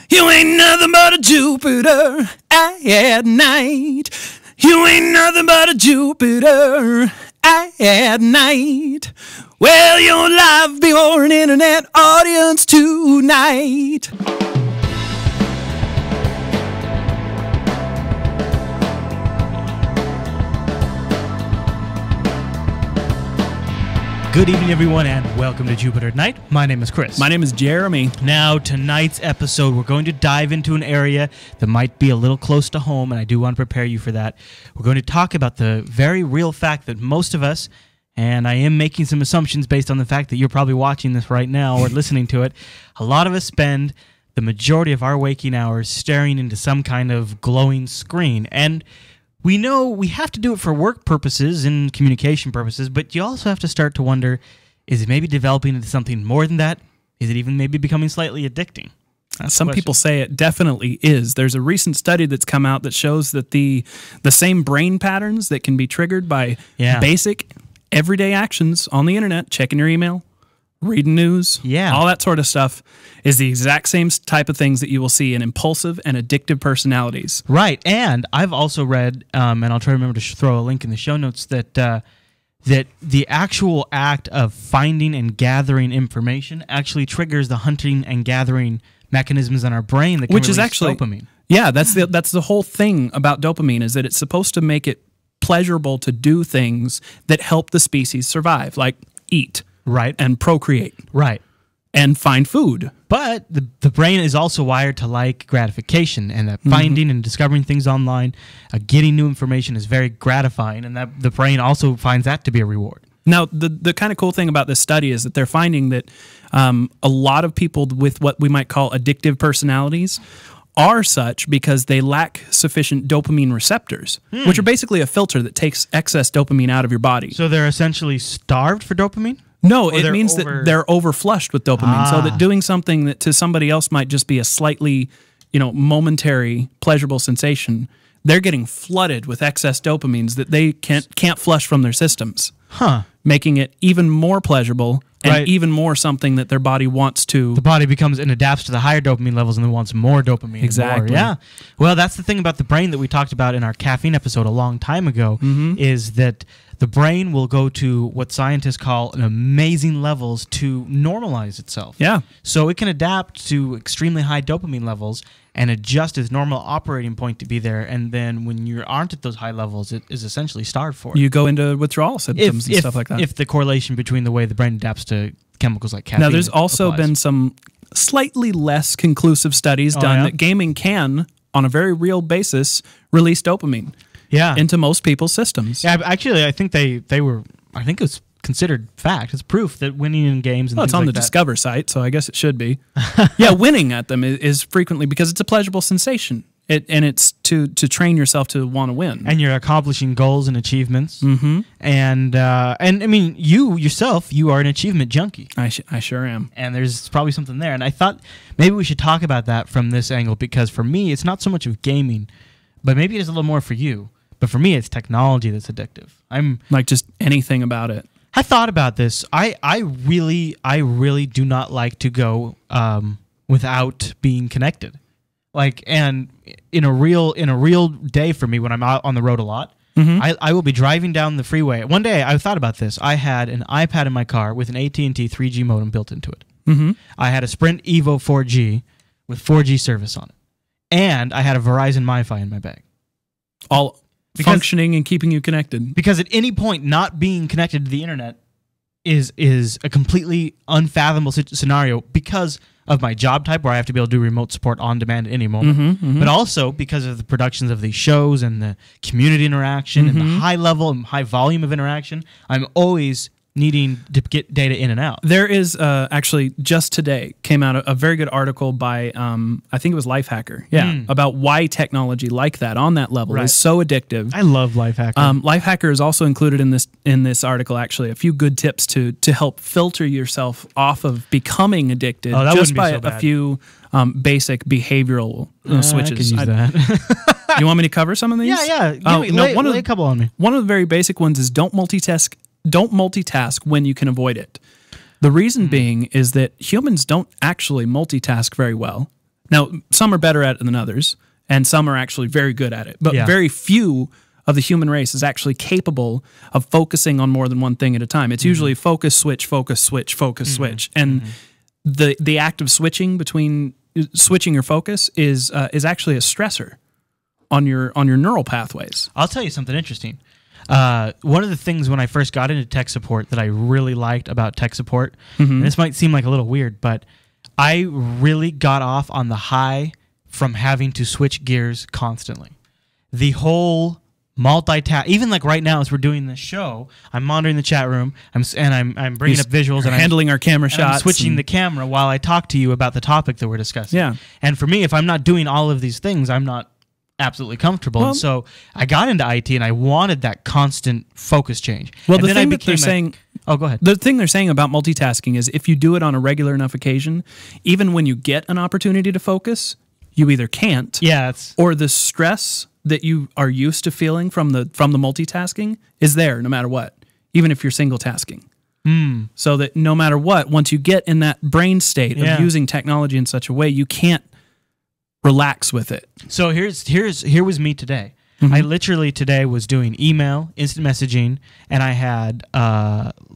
You ain't nothing but a Jupiter at night. You ain't nothing but a Jupiter at night. Well, you're live before an internet audience tonight. Good evening, everyone, and welcome to Jupiter at Night. My name is Chris. My name is Jeremy. Now, tonight's episode, we're going to dive into an area that might be a little close to home, and I do want to prepare you for that. We're going to talk about the very real fact that most of us, and I am making some assumptions based on the fact that you're probably watching this right now or listening to it, a lot of us spend the majority of our waking hours staring into some kind of glowing screen, and we know we have to do it for work purposes and communication purposes, but you also have to start to wonder, is it maybe developing into something more than that? Is it even maybe becoming slightly addicting? Some people say it definitely is. There's a recent study that's come out that shows that the same brain patterns that can be triggered by basic, everyday actions on the internet, checking your email, reading news, all that sort of stuff, is the exact same type of things that you will see in impulsive and addictive personalities. Right, and I've also read, and I'll try to remember to throw a link in the show notes, that that the actual act of finding and gathering information actually triggers the hunting and gathering mechanisms in our brain that can release dopamine. Yeah, that's the whole thing about dopamine, is that it's supposed to make it pleasurable to do things that help the species survive, like eat. Right. And procreate. Right. And find food. But the brain is also wired to like gratification, and that finding and discovering things online, getting new information is very gratifying, and that the brain also finds that to be a reward. Now, the kind of cool thing about this study is that they're finding that a lot of people with what we might call addictive personalities are such because they lack sufficient dopamine receptors, which are basically a filter that takes excess dopamine out of your body. So they're essentially starved for dopamine? No, it means that they're overflushed with dopamine, so that doing something that to somebody else might just be a slightly, momentary pleasurable sensation, they're getting flooded with excess dopamines that they can't flush from their systems, making it even more pleasurable and even more something that their body wants to. The body becomes and adapts to the higher dopamine levels and then wants more dopamine. Exactly. Yeah. Well, that's the thing about the brain that we talked about in our caffeine episode a long time ago, is that the brain will go to what scientists call an amazing levels to normalize itself. Yeah. So it can adapt to extremely high dopamine levels and adjust its normal operating point to be there. And then when you aren't at those high levels, it is essentially starved for it. You go into withdrawal symptoms and stuff like that. If the correlation between the way the brain adapts to chemicals like caffeine. Now, there's also been some slightly less conclusive studies done that gaming can, on a very real basis, release dopamine. Into most people's systems. Yeah, actually, I think they were. I think it was considered fact. It's proof that winning in games. And it's on the Discover site, so I guess it should be. Winning at them is frequently because it's a pleasurable sensation. And it's to train yourself to want to win. And you're accomplishing goals and achievements. And I mean, you yourself, you are an achievement junkie. I sure am. And there's probably something there. And I thought maybe we should talk about that from this angle, because for me, it's not so much of gaming, but maybe it is a little more for you. But for me, it's technology that's addictive. I'm like just anything about it. I thought about this. I really do not like to go without being connected. And in a real day for me, when I'm out on the road a lot, I will be driving down the freeway. One day I thought about this. I had an iPad in my car with an AT&T 3G modem built into it. I had a Sprint Evo 4G with 4G service on it, and I had a Verizon MiFi in my bag. All functioning and keeping you connected. Because at any point, not being connected to the internet is a completely unfathomable scenario, because of my job type, where I have to be able to do remote support on demand at any moment, but also because of the productions of these shows and the community interaction and the high level and high volume of interaction. I'm always needing to get data in and out. There is actually just today came out a very good article by I think it was Lifehacker, about why technology like that on that level is so addictive. I love Lifehacker. Lifehacker is also included in this article, actually, a few good tips to help filter yourself off of becoming addicted just by a few basic behavioral switches. I can use that. You want me to cover some of these? Yeah. Lay a couple on me. One of the very basic ones is don't multitask when you can avoid it. The reason being is that humans don't actually multitask very well. Now, some are better at it than others, and some are actually very good at it. But very few of the human race is actually capable of focusing on more than one thing at a time. It's usually focus, switch, focus, switch, focus, switch. And the act of switching your focus is actually a stressor on your neural pathways. I'll tell you something interesting. One of the things when I first got into tech support that I really liked about tech support, and this might seem like a little weird, but I really got off on the high from having to switch gears constantly. The whole multitask, even like right now as we're doing this show, I'm monitoring the chat room, I'm bringing up visuals, and handling our camera shots, I'm switching the camera while I talk to you about the topic that we're discussing. Yeah. And for me, if I'm not doing all of these things, I'm not absolutely comfortable. And so I got into IT and I wanted that constant focus change. Well, and the thing that they're saying... Oh, go ahead. The thing they're saying about multitasking is if you do it on a regular enough occasion, even when you get an opportunity to focus, you either can't, or the stress that you are used to feeling from the multitasking is there no matter what, even if you're single tasking. So that no matter what, once you get in that brain state of using technology in such a way, you can't relax with it. So here was me today. I literally today was doing email, instant messaging, and I had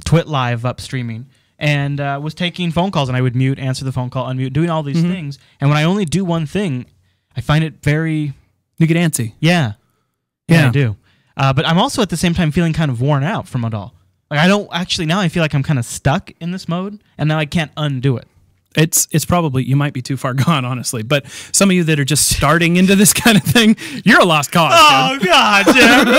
Twit Live up streaming, and was taking phone calls, and I would mute, answer the phone call, unmute, doing all these things. And when I only do one thing, I find it very... You get antsy. Yeah, I do. But I'm also at the same time feeling kind of worn out from it all. Like I don't actually, now I feel like I'm kind of stuck in this mode, and now I can't undo it. It's probably, you might be too far gone, honestly. But some of you that are just starting into this kind of thing, you're a lost cause. Oh, God, Jim.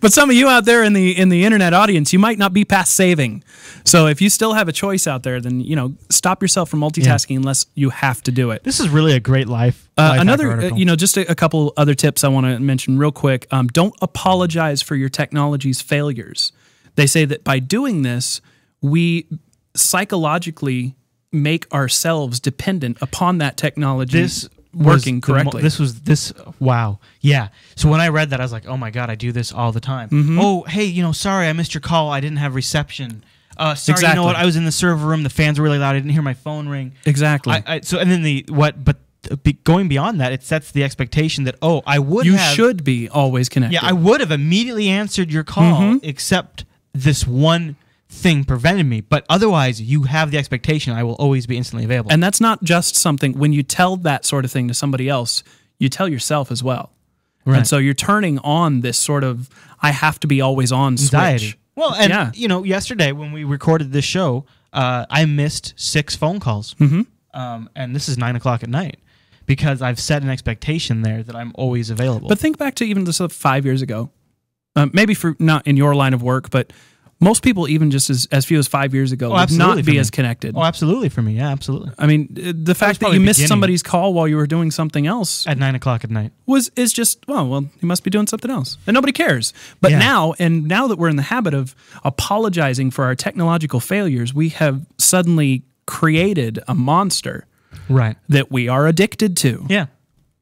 But some of you out there in the internet audience, you might not be past saving. So if you still have a choice out there, then stop yourself from multitasking unless you have to do it. This is really a great life. Another, just a couple other tips I want to mention real quick. Don't apologize for your technology's failures. They say that by doing this, we psychologically make ourselves dependent upon that technology working correctly. Wow. Yeah. So when I read that, I was like, oh my God, I do this all the time. Oh, hey, sorry, I missed your call. I didn't have reception. Sorry, exactly. You know what? I was in the server room. The fans were really loud. I didn't hear my phone ring. Exactly. Going beyond that, it sets the expectation that, you should be always connected. Yeah, I would have immediately answered your call, except this one thing prevented me, but otherwise you have the expectation I will always be instantly available. And that's not just something, when you tell that sort of thing to somebody else, you tell yourself as well. Right. And so you're turning on this sort of, I have to be always on anxiety. Switch. Well, and yesterday when we recorded this show, I missed 6 phone calls. And this is 9 o'clock at night because I've set an expectation there that I'm always available. But think back to even just 5 years ago, maybe for not in your line of work, but most people, even just as few as 5 years ago, would not be as connected. Oh, absolutely for me. Yeah, absolutely. I mean, the fact that you missed somebody's call while you were doing something else at 9 o'clock at night is just, well, you must be doing something else, and nobody cares. But now that we're in the habit of apologizing for our technological failures, we have suddenly created a monster, right, that we are addicted to. Yeah.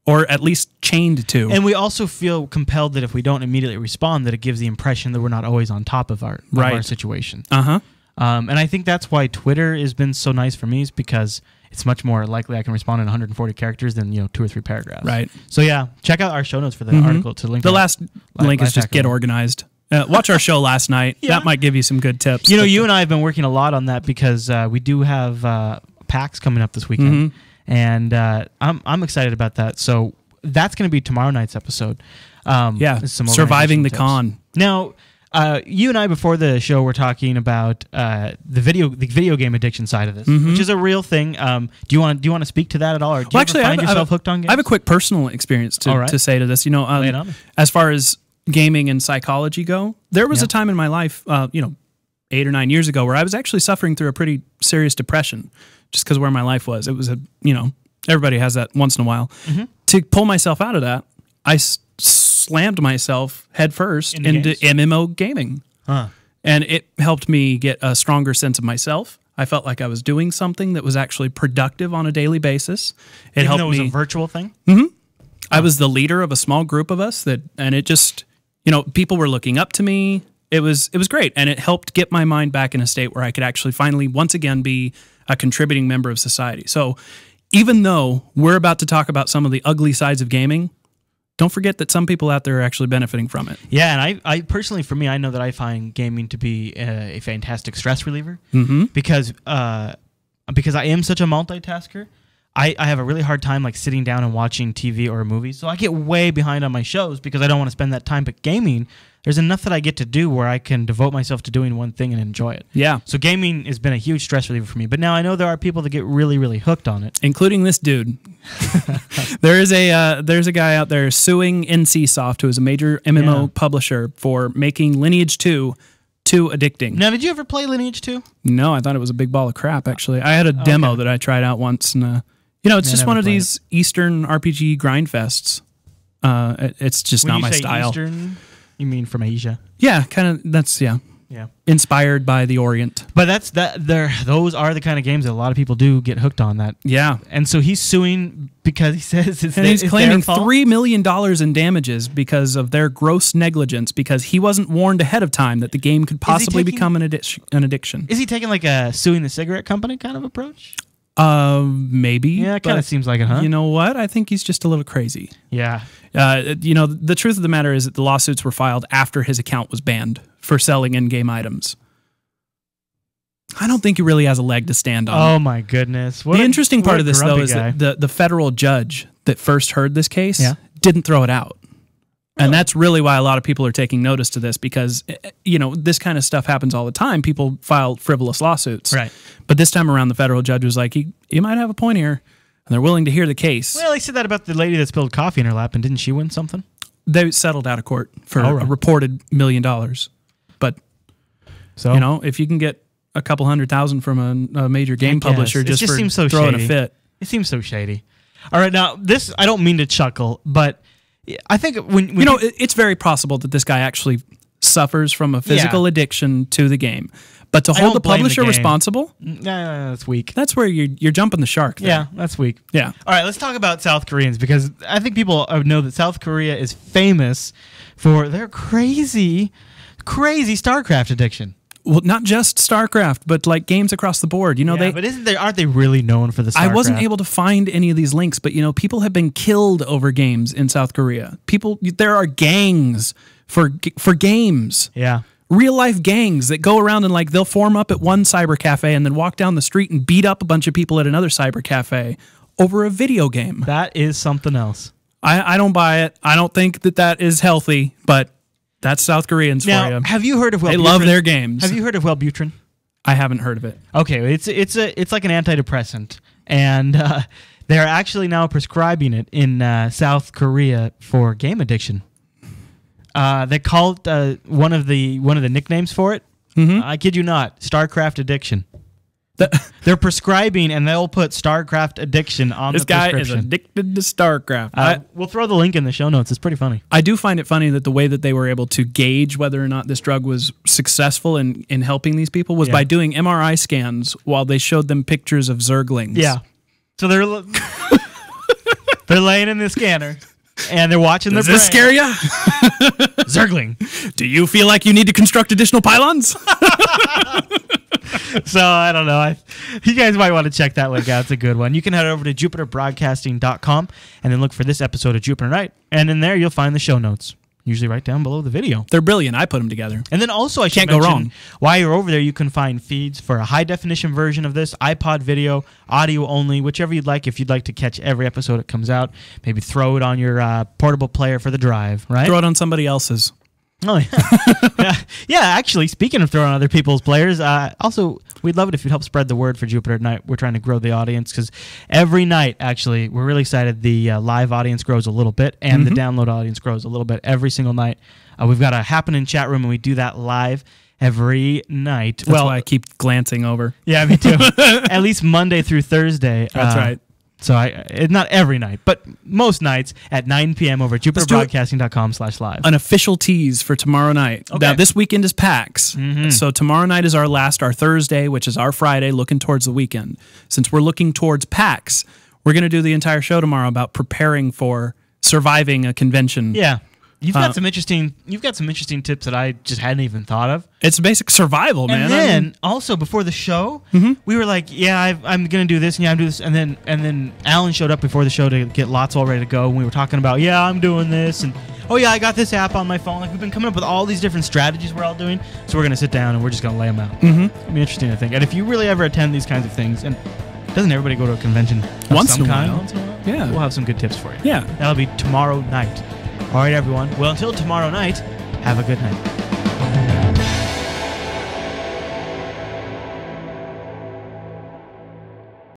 Or at least chained to. And we also feel compelled that if we don't immediately respond, that it gives the impression that we're not always on top of our situation. And I think that's why Twitter has been so nice for me, is because it's much more likely I can respond in 140 characters than 2 or 3 paragraphs. Right. So yeah, check out our show notes for the article to link. The last link is just get organized. Watch our show last night. Yeah. That might give you some good tips. You and I have been working a lot on that because we do have PAX coming up this weekend. And I'm excited about that. So that's going to be tomorrow night's episode. Surviving the con. Now, you and I before the show were talking about the video game addiction side of this, which is a real thing. Do you want to speak to that at all, or do you ever find yourself hooked on games? I have a quick personal experience to say to this. As far as gaming and psychology go, there was a time in my life, 8 or 9 years ago, where I was actually suffering through a pretty serious depression. Just because where my life was. It was everybody has that once in a while. To pull myself out of that, I slammed myself headfirst into MMO gaming. And it helped me get a stronger sense of myself. I felt like I was doing something that was actually productive on a daily basis. Even though it was a virtual thing? I was the leader of a small group of us, and it just, people were looking up to me. It was great, and it helped get my mind back in a state where I could actually finally, once again, be a contributing member of society. So even though we're about to talk about some of the ugly sides of gaming, don't forget that some people out there are actually benefiting from it. Yeah, and I personally, for me, I know that I find gaming to be a fantastic stress reliever because I am such a multitasker. I have a really hard time like sitting down and watching TV or a movie, so I get way behind on my shows because I don't want to spend that time. But gaming, there's enough that I get to do where I can devote myself to doing one thing and enjoy it. Yeah. So gaming has been a huge stress reliever for me. But now I know there are people that get really, really hooked on it, including this dude. there's a guy out there suing NCSoft, who is a major MMO publisher, for making Lineage 2 too addicting. Now, did you ever play Lineage 2? No, I thought it was a big ball of crap. Actually, I had a demo that I tried out once, and it's just one of these Eastern RPG grind fests. It's just not my style. Eastern, you mean from Asia? Yeah, kind of. That's inspired by the Orient. But those are the kind of games that a lot of people do get hooked on. That and so he's suing because he says he's claiming $3 million in damages because of their gross negligence, because he wasn't warned ahead of time that the game could possibly become an addiction. Is he taking like a suing the cigarette company kind of approach? Maybe. Yeah, it kind of seems like it, huh? You know what? I think he's just a little crazy. Yeah. The truth of the matter is that the lawsuits were filed after his account was banned for selling in-game items. I don't think he really has a leg to stand on. Oh my goodness. The interesting part of this, though, is that the federal judge that first heard this case didn't throw it out. Really? And that's really why a lot of people are taking notice to this, because, this kind of stuff happens all the time. People file frivolous lawsuits. Right. But this time around, the federal judge was like, you might have a point here. And they're willing to hear the case. Well, they said that about the lady that spilled coffee in her lap, and didn't she win something? They settled out of court for a reported $1 million. But, if you can get a couple $100,000 from a major game publisher just for throwing a fit. It seems so shady. All right, now, this, I don't mean to chuckle, but I think when it's very possible that this guy actually suffers from a physical addiction to the game. But to hold the publisher responsible? That's weak. That's where you're jumping the shark there. Yeah, that's weak. Yeah. All right, let's talk about South Koreans, because I think people know that South Korea is famous for their crazy StarCraft addiction. Well, not just StarCraft, but like games across the board. But aren't they really known for the StarCraft? I wasn't able to find any of these links, but people have been killed over games in South Korea. There are gangs for games. Yeah. Real life gangs that go around and they'll form up at one cyber cafe and then walk down the street and beat up a bunch of people at another cyber cafe over a video game. That is something else. I don't buy it. I don't think that is healthy, but that's South Koreans for you. Have you heard of Wellbutrin? They love their games. Have you heard of Wellbutrin? I haven't heard of it. Okay, it's like an antidepressant, and they're actually now prescribing it in South Korea for game addiction. They called one of the nicknames for it. I kid you not, StarCraft addiction. They're prescribing, and they'll put StarCraft addiction on the prescription. This guy is addicted to StarCraft. We'll throw the link in the show notes. It's pretty funny. I do find it funny that the way that they were able to gauge whether or not this drug was successful in helping these people was by doing MRI scans while they showed them pictures of Zerglings. Yeah. So they're laying in the scanner, and they're watching their brain. Does this scare you? Zergling. Do you feel like you need to construct additional pylons? So, I don't know. You guys might want to check that link out. It's a good one. You can head over to jupiterbroadcasting.com and then look for this episode of Jupiter Nite. And in there, you'll find the show notes, usually right down below the video. They're brilliant. I put them together. And then also, I should Can't go wrong. While you're over there, you can find feeds for a high-definition version of this, iPod video, audio only, whichever you'd like. If you'd like to catch every episode that comes out, maybe throw it on your portable player for the drive, right? Throw it on somebody else's. Oh, yeah. Yeah, actually, speaking of throwing on other people's players, also, we'd love it if you'd help spread the word for Jupiter Night. We're trying to grow the audience, because every night, actually, we're really excited. The live audience grows a little bit, and the download audience grows a little bit every single night. We've got a happening chat room, and we do that live every night. That's why I keep glancing over. Yeah, me too. At least Monday through Thursday. That's right. So not every night, but most nights at 9 p.m. over at jupiterbroadcasting.com/live. An official tease for tomorrow night. Okay. Now, this weekend is PAX. So tomorrow night is our Thursday, which is our Friday, looking towards the weekend. Since we're looking towards PAX, we're going to do the entire show tomorrow about preparing for surviving a convention. Yeah. You've got some interesting tips that I just hadn't even thought of. It's basic survival, man. And then also before the show, we were like, "Yeah, I'm gonna do this, and yeah, I'm doing this." And then Alan showed up before the show to get lots all ready to go. And we were talking about, "Yeah, I'm doing this," and "Oh yeah, I got this app on my phone." Like we've been coming up with all these different strategies we're all doing. So we're gonna sit down and we're just gonna lay them out. It'll be interesting to think. And if you really ever attend these kinds of things, and doesn't everybody go to a convention once in a kind? while? Once in a while? Yeah, we'll have some good tips for you. Yeah, that'll be tomorrow night. All right, everyone. Well, until tomorrow night, have a good night.